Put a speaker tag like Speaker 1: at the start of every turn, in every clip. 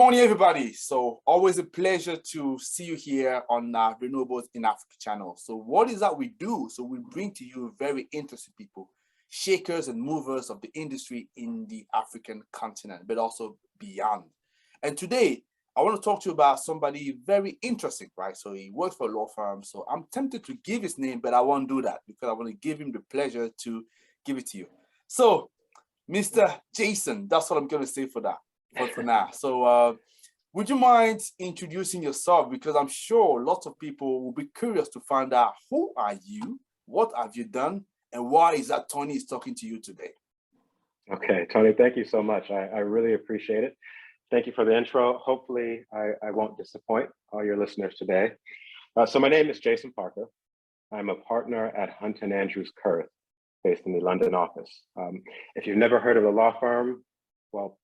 Speaker 1: morning, everybody. So always a pleasure to see you here on Renewables in Africa channel. So what is that we do? So we bring to you very interesting people, shakers and movers of the industry in the African continent, but also beyond. And today, I want to talk to you about somebody very interesting, right? So he works for a law firm. So I'm tempted to give his name, but I won't do that because I want to give him the pleasure to give it to you. So Mr. Jason, that's what I'm going to say for that. For now. So would you mind introducing yourself? Because I'm sure lots of people will be curious to find out who are you, what have you done, and why is that Tony is talking to you today?
Speaker 2: Okay, Tony, thank you so much. I really appreciate it. Thank you for the intro. Hopefully I won't disappoint all your listeners today. So my name is Jason Parker. I'm a partner at Hunter Andrews Kurth, based in the London office. If you've never heard of the law firm, well,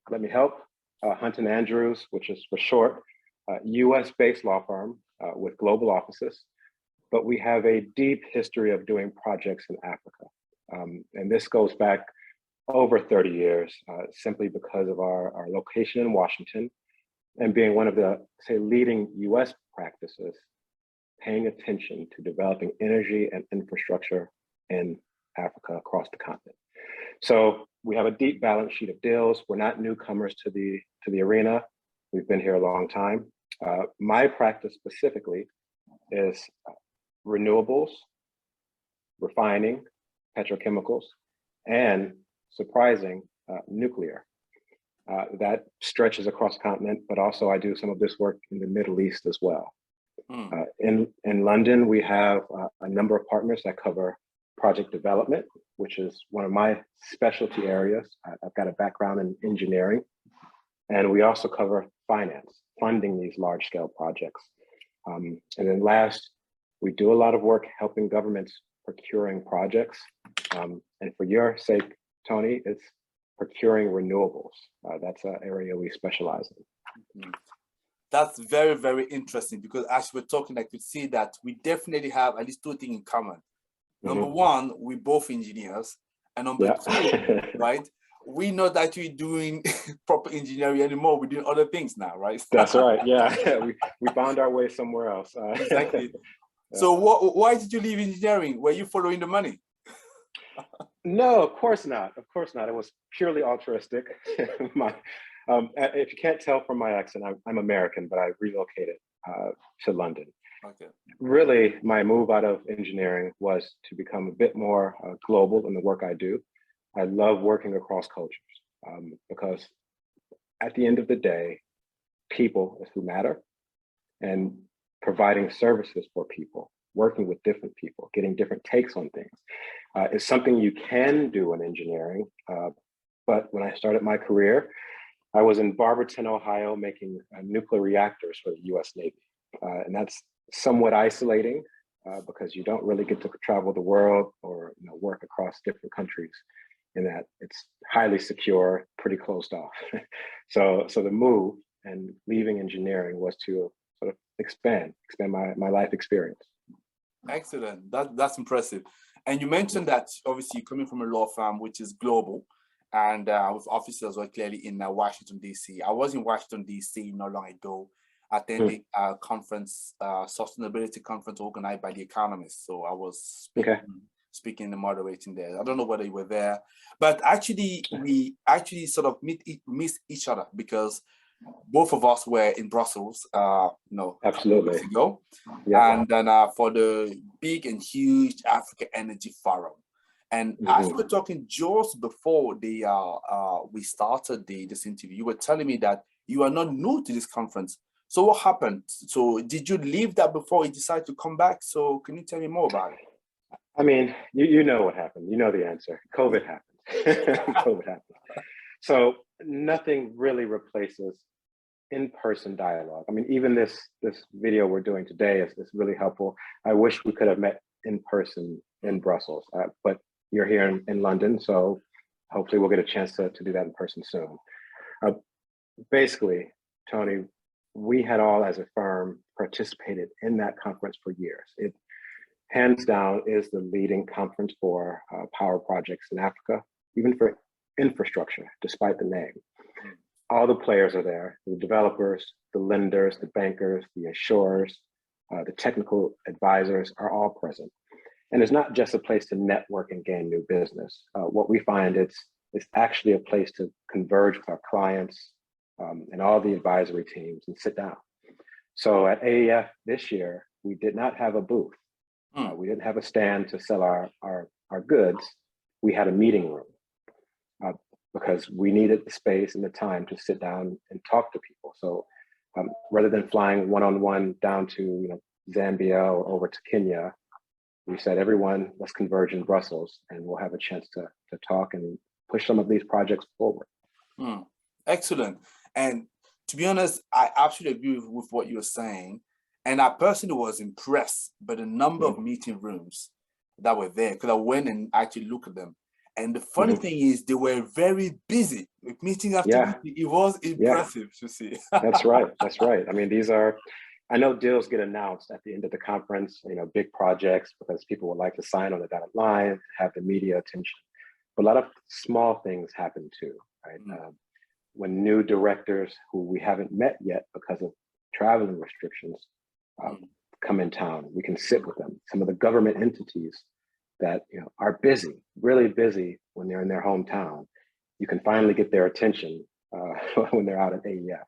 Speaker 2: let me help. Hunter Andrews, which is for short, US-based law firm with global offices, but we have a deep history of doing projects in Africa. And this goes back over 30 years, simply because of our location in Washington and being one of the, say, leading US practices, paying attention to developing energy and infrastructure in Africa across the continent. So we have a deep balance sheet of deals. We're not newcomers to the arena. We've been here a long time. My practice specifically is renewables, refining, petrochemicals, and surprising, nuclear. That stretches across the continent, but also I do some of this work in the Middle East as well. In London, we have a number of partners that cover project development, which is one of my specialty areas. I've got a background in engineering, and we also cover finance, funding these large scale projects. And then last, we do a lot of work helping governments procuring projects. And for your sake, Tony, it's procuring renewables. That's an area we specialize in.
Speaker 1: That's very, very interesting because as we're talking, I could see that we definitely have at least two things in common. Number one, we're both engineers. And number two, right, we're not actually doing proper engineering anymore. We're doing other things now, right?
Speaker 2: That's right. Yeah, we found our way somewhere else.
Speaker 1: Exactly. So why did you leave engineering? Were you following the money?
Speaker 2: No, of course not. Of course not. It was purely altruistic. If you can't tell from my accent, I'm American, but I relocated to London. Okay. Really, my move out of engineering was to become a bit more global in the work I do. I love working across cultures because at the end of the day, people is who matter, and providing services for people, working with different people, getting different takes on things is something you can do in engineering. But when I started my career, I was in Barberton, Ohio, making nuclear reactors for the US Navy. And that's somewhat isolating because you don't really get to travel the world or work across different countries, in that it's highly secure, pretty closed off. So the move and leaving engineering was to sort of expand my life experience.
Speaker 1: Excellent. That's impressive. And you mentioned that obviously you're coming from a law firm which is global and with offices as well clearly in Washington, D.C. I was in Washington, D.C. not long ago, attending a conference, sustainability conference organized by The Economist. So I was speaking and moderating there. I don't know whether you were there, but actually we actually sort of missed each other because both of us were in Brussels,
Speaker 2: absolutely,
Speaker 1: weeks ago, and then for the big and huge Africa Energy Forum. And as we were talking just before we started this interview, you were telling me that you are not new to this conference. So what happened? So did you leave that before you decided to come back? So can you tell me more about it?
Speaker 2: I mean, you know what happened. You know the answer. COVID happened. COVID happened. So nothing really replaces in-person dialogue. I mean, even this video we're doing today is really helpful. I wish we could have met in person in Brussels, but you're here in London, so hopefully we'll get a chance to do that in person soon. Basically, Tony, we had all as a firm participated in that conference for years. It hands down is the leading conference for power projects in Africa, even for infrastructure, despite the name. all the players are there, the developers, the lenders, the bankers, the insurers, the technical advisors are all present. And it's not just a place to network and gain new business. What we find it's actually a place to converge with our clients and all the advisory teams and sit down. So at AEF this year, we did not have a booth. We didn't have a stand to sell our goods. We had a meeting room because we needed the space and the time to sit down and talk to people. So rather than flying one-on-one down to Zambia or over to Kenya, we said, everyone, let's converge in Brussels and we'll have a chance to talk and push some of these projects forward.
Speaker 1: Excellent. And to be honest, I absolutely agree with what you're saying. And I personally was impressed by the number of meeting rooms that were there, because I went and actually looked at them. And the funny thing is, they were very busy with meeting after meeting. It was impressive to see.
Speaker 2: That's right. That's right. I mean, I know deals get announced at the end of the conference, big projects, because people would like to sign on the dotted line, have the media attention. But a lot of small things happen too, right? When new directors who we haven't met yet because of traveling restrictions come in town, we can sit with them. Some of the government entities that are busy, really busy when they're in their hometown, you can finally get their attention when they're out at AEF.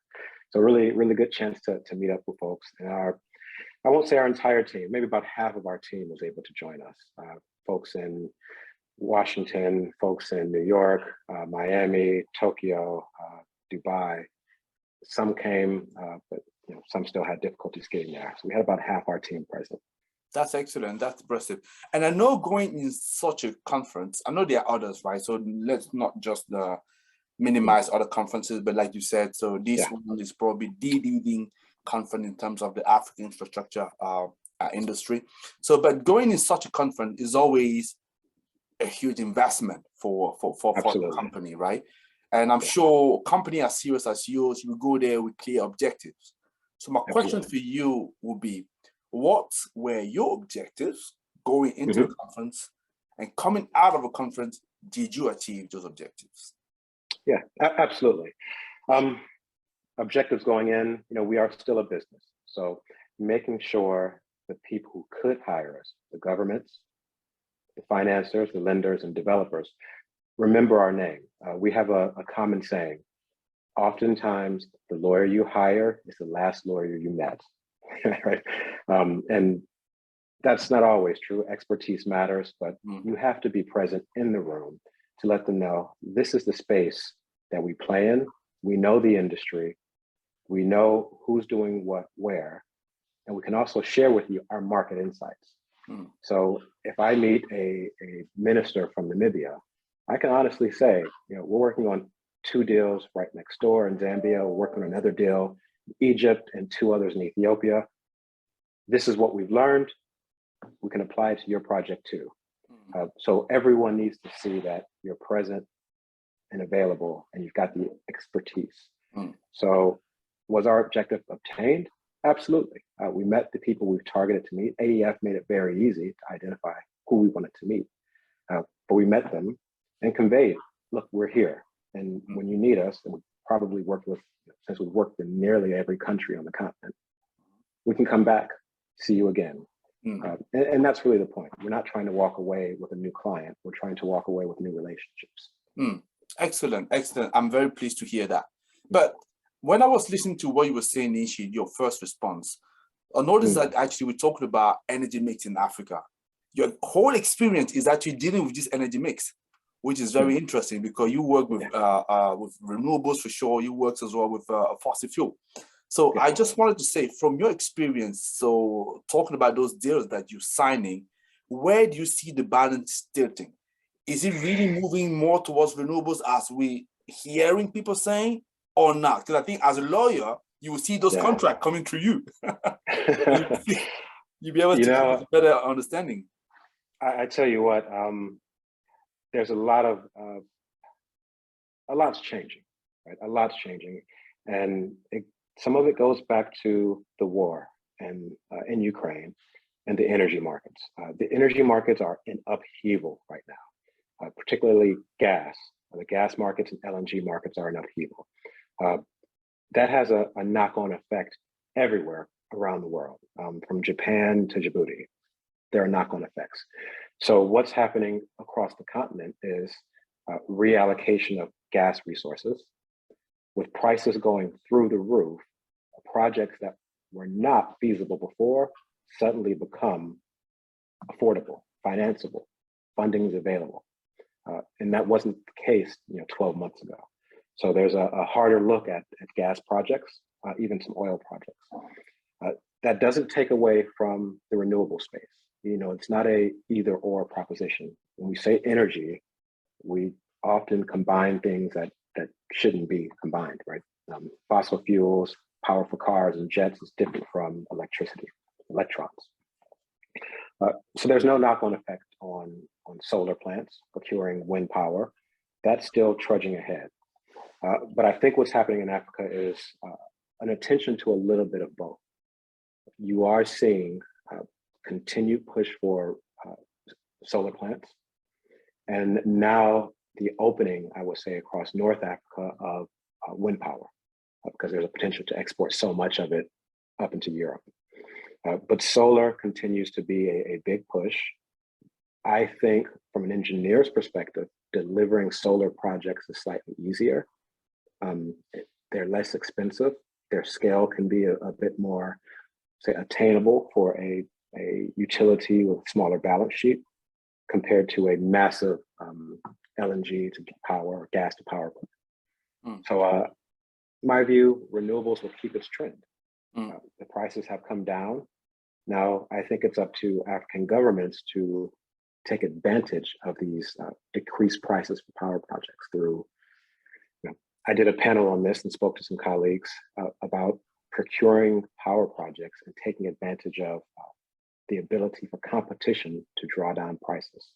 Speaker 2: So really, really good chance to meet up with folks. And I won't say our entire team, maybe about half of our team was able to join us. Folks in Washington, folks in New York, Miami, Tokyo, Dubai. Some came, but some still had difficulties getting there. So we had about half our team present.
Speaker 1: That's excellent. That's impressive. And I know going in such a conference, I know there are others, right? So let's not just minimize other conferences, but like you said, so this one is probably the leading conference in terms of the African infrastructure industry. So, but going in such a conference is always a huge investment for the company, right? And I'm sure a company as serious as yours, you will go there with clear objectives. So my question for you would be, what were your objectives going into the conference, and coming out of a conference, did you achieve those objectives?
Speaker 2: Yeah, absolutely. Objectives going in, we are still a business. So making sure the people who could hire us, the governments, the financiers, the lenders, and developers, remember our name. We have a common saying. Oftentimes, the lawyer you hire is the last lawyer you met, right? And that's not always true. Expertise matters, but you have to be present in the room to let them know this is the space that we play in. We know the industry. We know who's doing what where, and we can also share with you our market insights. So if I meet a minister from Namibia, I can honestly say, we're working on 2 deals right next door in Zambia. We're working on another deal in Egypt and 2 others in Ethiopia. This is what we've learned. We can apply it to your project too. So everyone needs to see that you're present and available and you've got the expertise. So was our objective obtained? Absolutely. We met the people we've targeted to meet. AEF made it very easy to identify who we wanted to meet. But we met them and conveyed, look, we're here. And when you need us, and we probably worked with, since we've worked in nearly every country on the continent, we can come back, see you again. And that's really the point. We're not trying to walk away with a new client. We're trying to walk away with new relationships.
Speaker 1: Excellent, excellent. I'm very pleased to hear that. But when I was listening to what you were saying, Nishi, your first response, I noticed that actually we're talking about energy mix in Africa. Your whole experience is actually dealing with this energy mix, which is very interesting because you work with renewables for sure. You work as well with fossil fuel. So I just wanted to say, from your experience, so talking about those deals that you're signing, where do you see the balance tilting? Is it really moving more towards renewables as we hearing people saying, or not? Because I think as a lawyer, you will see those contracts coming through you. You'll be able to give us a better understanding.
Speaker 2: I tell you what, there's a lot's changing, right? A lot's changing. And some of it goes back to the war and in Ukraine and the energy markets. The energy markets are in upheaval right now, particularly gas. The gas markets and LNG markets are in upheaval. that has a knock-on effect everywhere around the world, from Japan to Djibouti. There are knock-on effects. So what's happening across the continent is reallocation of gas resources. With prices going through the roof, projects that were not feasible before suddenly become affordable, financeable, funding is available. And that wasn't the case 12 months ago. So there's a harder look at gas projects, even some oil projects. That doesn't take away from the renewable space. It's not a either or proposition. When we say energy, we often combine things that shouldn't be combined, right? Fossil fuels, power for cars and jets is different from electricity, electrons. So there's no knock-on effect on solar plants procuring wind power. That's still trudging ahead. But I think what's happening in Africa is an attention to a little bit of both. You are seeing continued push for solar plants, and now the opening, I would say, across North Africa of wind power, because there's a potential to export so much of it up into Europe. But solar continues to be a big push. I think from an engineer's perspective, delivering solar projects is slightly easier. They're less expensive. Their scale can be a bit more, say, attainable for a utility with a smaller balance sheet compared to a massive LNG to power or gas to power plant. So my view, renewables will keep its trend. The prices have come down. Now, I think it's up to African governments to take advantage of these decreased prices for power projects through, I did a panel on this and spoke to some colleagues about procuring power projects and taking advantage of the ability for competition to draw down prices.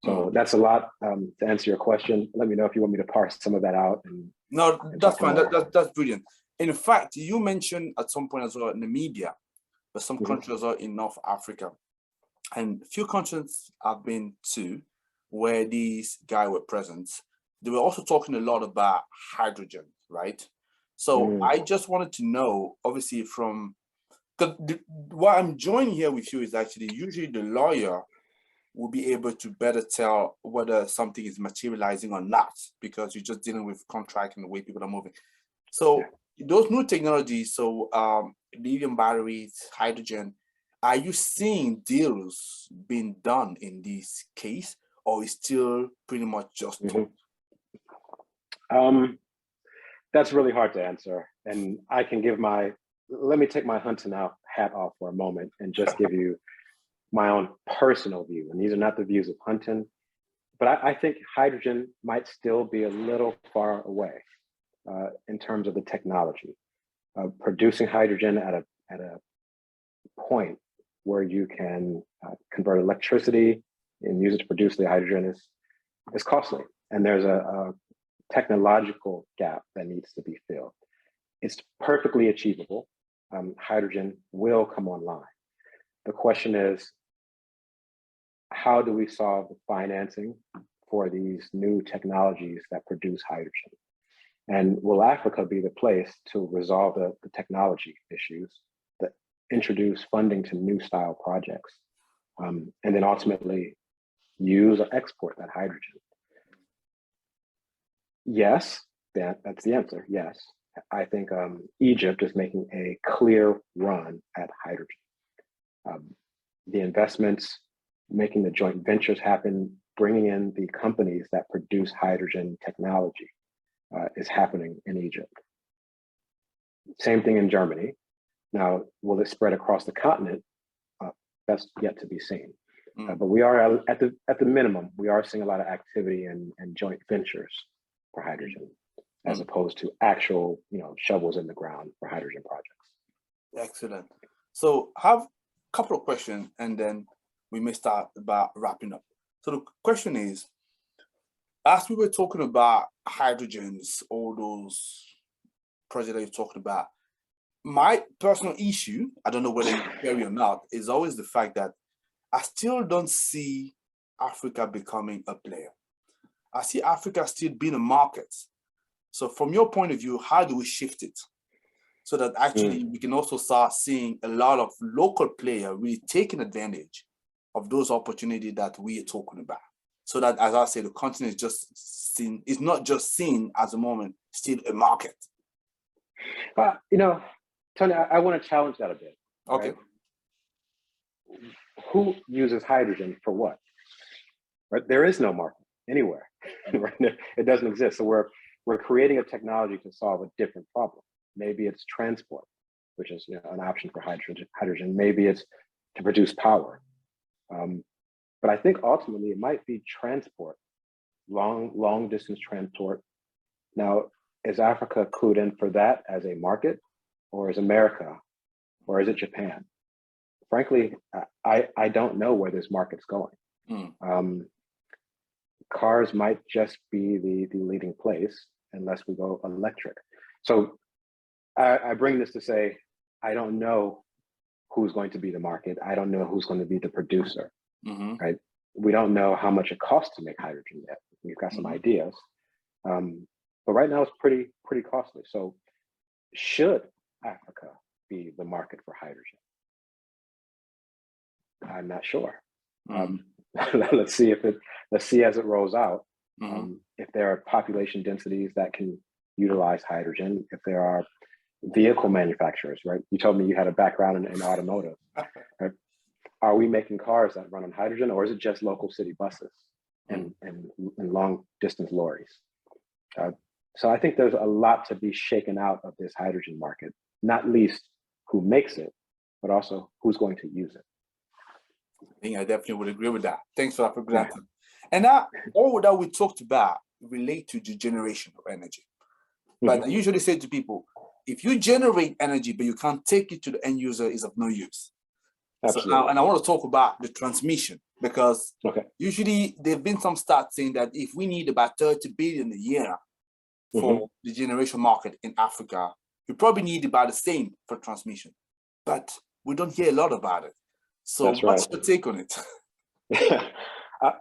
Speaker 2: So that's a lot to answer your question. Let me know if you want me to parse some of that out.
Speaker 1: No, that's fine. That's brilliant. In fact, you mentioned at some point as well Namibia, but some countries are in North Africa. And a few countries I've been to where these guys were present, they were also talking a lot about hydrogen, right? So I just wanted to know, obviously, because what I'm joining here with you is actually usually the lawyer will be able to better tell whether something is materializing or not, because you're just dealing with contract and the way people are moving. So those new technologies, so lithium batteries, hydrogen, are you seeing deals being done in this case, or is still pretty much just talk?
Speaker 2: That's really hard to answer. And I can give let me take my Hunter hat off for a moment and just give you my own personal view. And these are not the views of Hunter, but I think hydrogen might still be a little far away in terms of the technology. Producing hydrogen at a point where you can convert electricity and use it to produce the hydrogen is costly. And there's a technological gap that needs to be filled. It's perfectly achievable. Hydrogen will come online. The question is, how do we solve the financing for these new technologies that produce hydrogen? And will Africa be the place to resolve the technology issues that introduce funding to new style projects, and then ultimately use or export that hydrogen? Yes, that's the answer, yes. I think Egypt is making a clear run at hydrogen. The investments, making the joint ventures happen, bringing in the companies that produce hydrogen technology is happening in Egypt. Same thing in Germany. Now, will it spread across the continent? That's yet to be seen. But we are at the minimum, we are seeing a lot of activity and joint ventures for hydrogen, as opposed to actual, shovels in the ground for hydrogen projects.
Speaker 1: Excellent. So I have a couple of questions, and then we may start about wrapping up. So the question is, as we were talking about hydrogens, all those projects that you're talking about, my personal issue, I don't know whether you carry or not, is always the fact that I still don't see Africa becoming a player. I see Africa still being a market. So from your point of view, how do we shift it so that actually we can also start seeing a lot of local players really taking advantage of those opportunities that we are talking about? So that, as I say, the continent is just seen, is not just seen as a moment, still a market.
Speaker 2: You know, Tony, I want to challenge that a bit.
Speaker 1: Okay.
Speaker 2: Right? Who uses hydrogen for what? Right? There is no market anywhere. Right? It doesn't exist. So we're creating a technology to solve a different problem. Maybe it's transport, which is, you know, an option for hydrogen. Maybe it's to produce power. But I think ultimately it might be transport, long distance transport. Now, is Africa clued in for that as a market, or is America, or is it Japan? Frankly, I don't know where this market's going. Cars might just be the leading place unless we go electric. So I bring this to say, I don't know who's going to be the market. I don't know who's going to be the producer, right? We don't know how much it costs to make hydrogen yet. We've got some ideas, but right now it's pretty costly. So should Africa be the market for hydrogen? I'm not sure. Let's see as it rolls out. If there are population densities that can utilize hydrogen, if there are vehicle manufacturers, right? You told me you had a background in automotive. Right? Are we making cars that run on hydrogen, or is it just local city buses and long distance lorries? So I think there's a lot to be shaken out of this hydrogen market, not least who makes it, but also who's going to use it.
Speaker 1: I think I definitely would agree with that. Thanks for that, for granted. And that all that we talked about relate to the generation of energy. But I usually say to people, if you generate energy, but you can't take it to the end user, is of no use.
Speaker 2: Absolutely.
Speaker 1: So now, and I want to talk about the transmission, because usually there have been some stats saying that if we need about 30 billion a year for the generation market in Africa, we probably need about the same for transmission. But we don't hear a lot about it. So what's your take on it?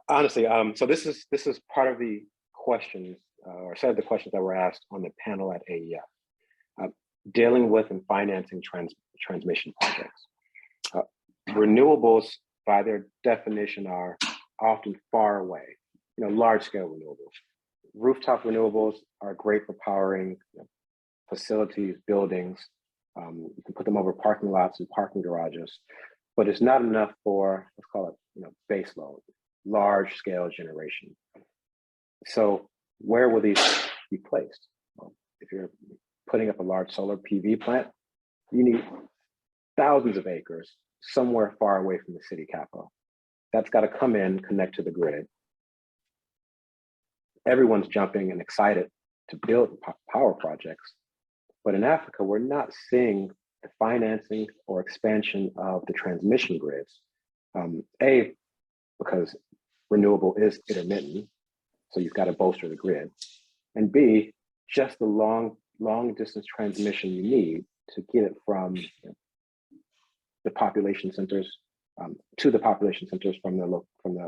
Speaker 2: Honestly, so this is part of the questions, or set of the questions that were asked on the panel at AEF, dealing with and financing transmission projects. Renewables, by their definition, are often far away, you know, large-scale renewables. Rooftop renewables are great for powering facilities, buildings. You can put them over parking lots and parking garages, but it's not enough for, let's call it, you know, base load, large-scale generation. So where will these be placed? Well, if you're putting up a large solar PV plant, you need thousands of acres somewhere far away from the city capital. That's got to come in, connect to the grid. Everyone's jumping and excited to build power projects. But in Africa, we're not seeing the financing or expansion of the transmission grids. A, because renewable is intermittent, so you've got to bolster the grid. And B, just the long distance transmission you need to get it from the population centers to the population centers from the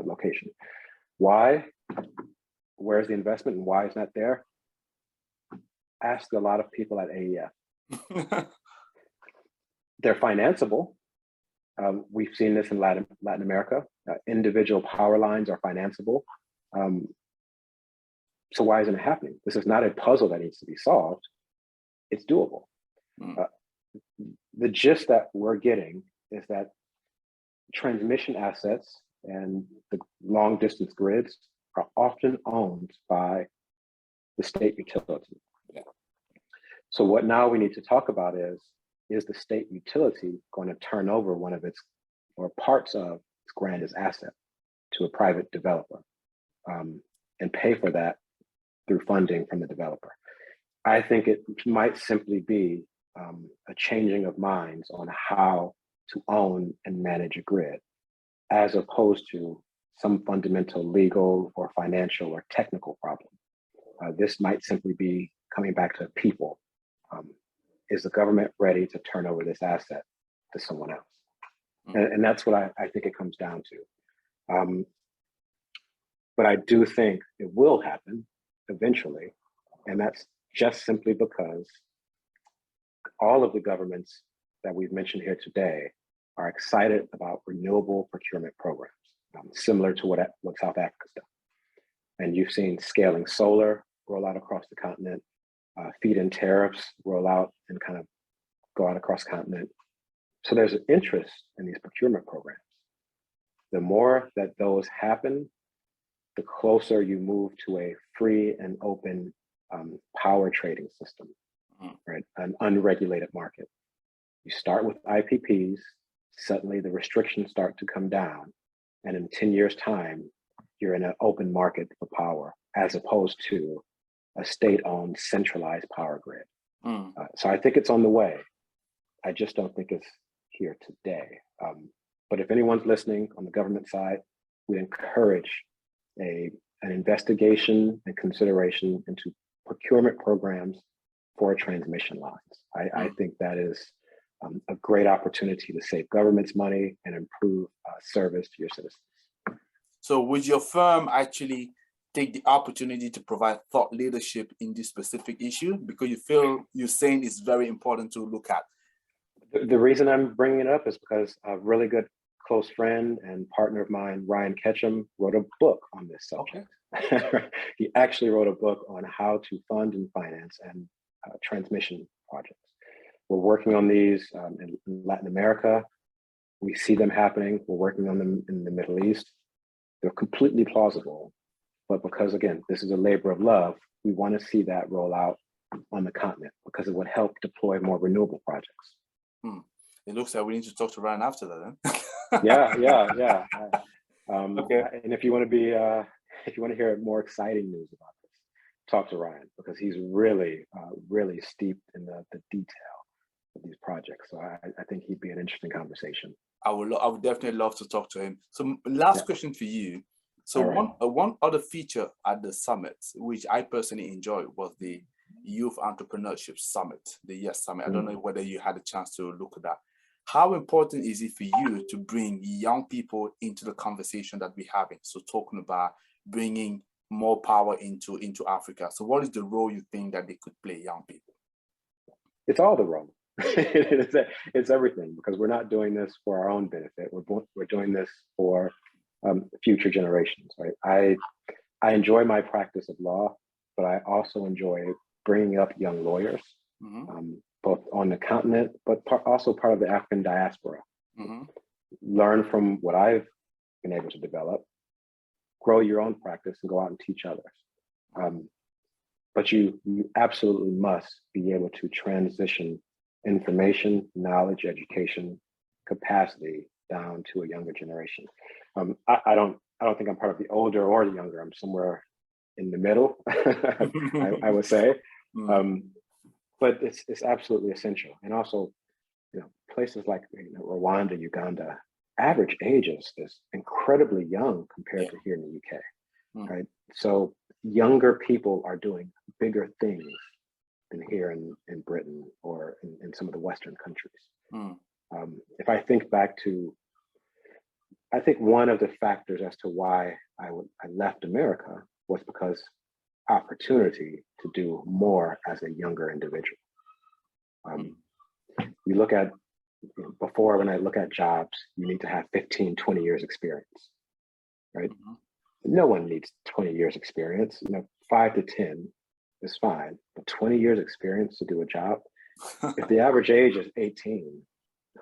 Speaker 2: location. Why? Where's the investment and why is that there? Ask a lot of people at AEF. They're financeable. We've seen this in Latin America. Individual power lines are financeable. So why isn't it happening? This is not a puzzle that needs to be solved. It's doable. The gist that we're getting is that transmission assets and the long distance grids are often owned by the state utility. So what now we need to talk about is the state utility going to turn over one of its, or parts of its grandest asset to a private developer and pay for that through funding from the developer? I think it might simply be a changing of minds on how to own and manage a grid, as opposed to some fundamental legal or financial or technical problem. This might simply be coming back to people. Is the government ready to turn over this asset to someone else? And that's what I think it comes down to. But I do think it will happen eventually, and that's just simply because all of the governments that we've mentioned here today are excited about renewable procurement programs, similar to what South Africa's done. And you've seen scaling solar roll out across the continent, feed-in tariffs roll out and kind of go out across the continent. So there's an interest in these procurement programs. The more that those happen, the closer you move to a free and open power trading system, right? An unregulated market. You start with IPPs, suddenly the restrictions start to come down, and in 10 years' time, you're in an open market for power, as opposed to a state-owned centralized power grid. So I think it's on the way. I just don't think it's here today. But if anyone's listening on the government side, we encourage an investigation and consideration into procurement programs for transmission lines. I think that is a great opportunity to save government's money and improve service to your citizens.
Speaker 1: So would your firm actually take the opportunity to provide thought leadership in this specific issue? Because you feel you're saying it's very important to look at.
Speaker 2: The reason I'm bringing it up is because a really good close friend and partner of mine, Ryan Ketchum, wrote a book on this subject. Okay. He actually wrote a book on how to fund and finance and transmission projects. We're working on these in Latin America. We see them happening. We're working on them in the Middle East. They're completely plausible, but because again, this is a labor of love, we want to see that roll out on the continent because it would help deploy more renewable projects.
Speaker 1: It looks like we need to talk to Ryan after that, then.
Speaker 2: Yeah.
Speaker 1: Okay.
Speaker 2: And if you want to hear more exciting news about this, talk to Ryan because he's really steeped in the detail of these projects. So I think he'd be an interesting conversation. I
Speaker 1: would definitely love to talk to him. So last question for you. So one other feature at the summit, which I personally enjoyed, was the Youth Entrepreneurship Summit, the YES Summit. I don't know whether you had a chance to look at that. How important is it for you to bring young people into the conversation that we're having? So talking about bringing more power into Africa. So what is the role you think that they could play, young people?
Speaker 2: It's all the role. It's everything, because we're not doing this for our own benefit. We're doing this for future generations, right? I enjoy my practice of law, but I also enjoy bringing up young lawyers, both on the continent, but also part of the African diaspora. Learn from what I've been able to develop, grow your own practice, and go out and teach others. But you absolutely must be able to transition information, knowledge, education, capacity down to a younger generation. I don't think I'm part of the older or the younger. I'm somewhere in the middle, I would say. But it's absolutely essential. And also, places like Rwanda, Uganda, average age is incredibly young compared to here in the UK, right? So younger people are doing bigger things than here in Britain or in some of the Western countries. If I think back to, I think one of the factors as to why I left America was because opportunity to do more as a younger individual. You look at, before when I look at jobs, you need to have 15, 20 years experience, right? No one needs 20 years experience, 5 to 10 is fine, but 20 years experience to do a job, if the average age is 18,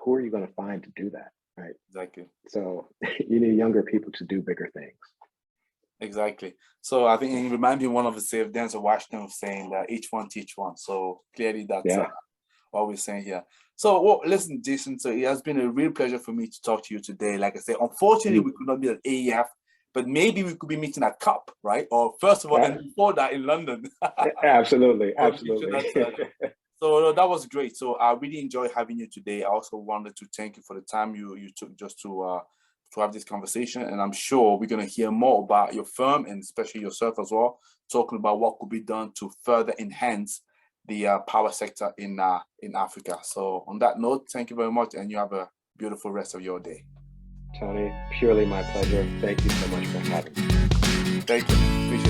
Speaker 2: who are you going to find to do that, right?
Speaker 1: Exactly.
Speaker 2: So you need younger people to do bigger things.
Speaker 1: Exactly. So I think it reminds me of one of the say Denzel Washington saying that each one teach one. So clearly that's what we're saying here. So listen, Jason, so it has been a real pleasure for me to talk to you today. Like I said, unfortunately, we could not be at AEF, but maybe we could be meeting at CUP, right? Or first of all, and before that in London.
Speaker 2: Absolutely.
Speaker 1: So that was great. So I really enjoyed having you today. I also wanted to thank you for the time you took just to have this conversation. And I'm sure we're going to hear more about your firm and especially yourself as well, talking about what could be done to further enhance the power sector in Africa. So on that note, thank you very much, and you have a beautiful rest of your day.
Speaker 2: Tony, purely my pleasure. Thank you so much for having me.
Speaker 1: Thank you. Appreciate it.